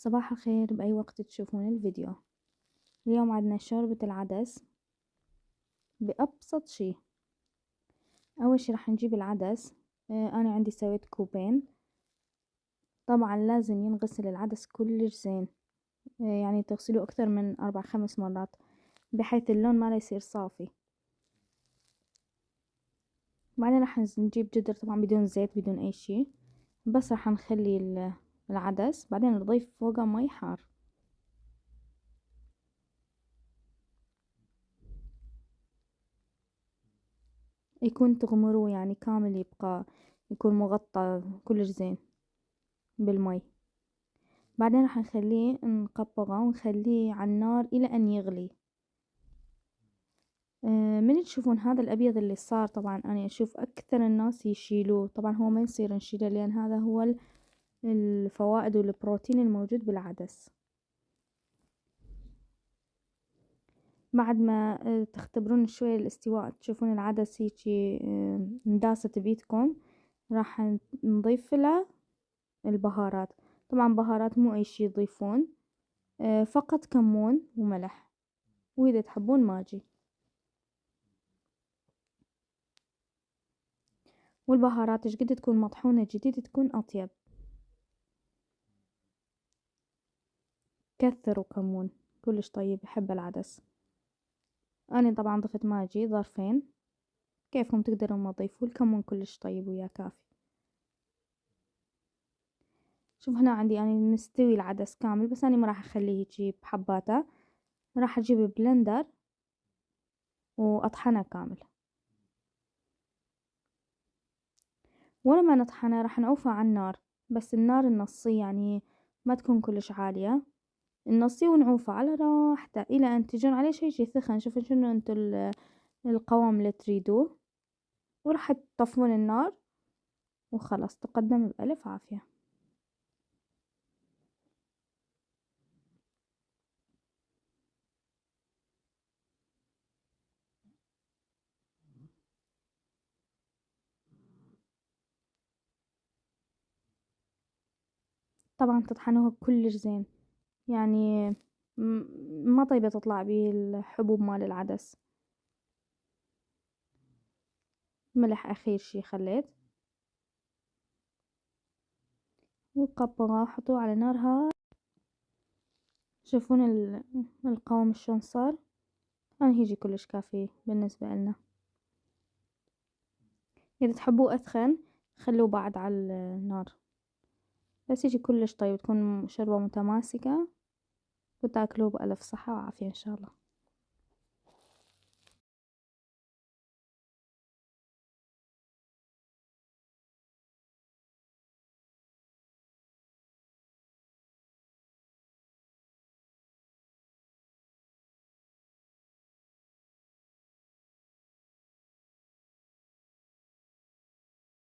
صباح الخير بأي وقت تشوفون الفيديو. اليوم عندنا شوربة العدس بأبسط شي. أول شي راح نجيب العدس. أنا عندي سويت كوبين. طبعا لازم ينغسل العدس كلش زين، يعني تغسلوه أكثر من 4-5 مرات بحيث اللون ماله يصير صافي. بعدين راح نجيب جدر طبعا بدون زيت بدون أي شي، بس راح نخلي العدس، بعدين نضيف فوقه مي حار. يكون تغمروه يعني كامل، يبقى يكون مغطى كلش زين بالمي. بعدين راح نخليه نقبضه ونخليه على النار إلى أن يغلي. من تشوفون هذا الأبيض اللي صار، طبعا أنا أشوف أكثر الناس يشيلوه، طبعا هو ما يصير نشيله لأن هذا هو الفوائد والبروتين الموجود بالعدس. بعد ما تختبرون شوي الاستواء، تشوفون العدس هيجي انداست بيدكم، راح نضيف له البهارات. طبعا بهارات مو أي شي تضيفون، فقط كمون وملح، وإذا تحبون ماجي. والبهارات ايش قد تكون مطحونة جديد تكون أطيب. كثروا كمون، كلش طيب يحب العدس. أنا طبعا ضفت ماجي ظرفين، كيفكم تقدرون ما تضيفوا، الكمون كلش طيب ويا كافي. شوف هنا عندي أنا مستوي العدس كامل، بس أنا ما راح أخليه هيجي بحباته، راح أجيب بلندر وأطحنه كامل. ولما نطحنه راح نعوفه على النار، بس النار النصية يعني ما تكون كلش عالية، النصية، ونعوفه على راحته إلى أن تجون عليه شي ثخن. شوفوا شنو انتو القوام اللي تريدوه، وراح تطفون النار وخلاص تقدم بألف عافية. طبعا تطحنوه كلش زين، يعني ما طيبة تطلع بيه الحبوب مال العدس. ملح أخير شي خليت، وقبضه وحطوه على نار هادية. شوفون القوام شلون صار، أنا هيجي كلش كافي بالنسبة لنا. إذا تحبوه أثخن خلوه بعد على النار، بس يجي كلش طيب، تكون شوربة متماسكة، وتاكلوه بألف صحة وعافية إن شاء الله.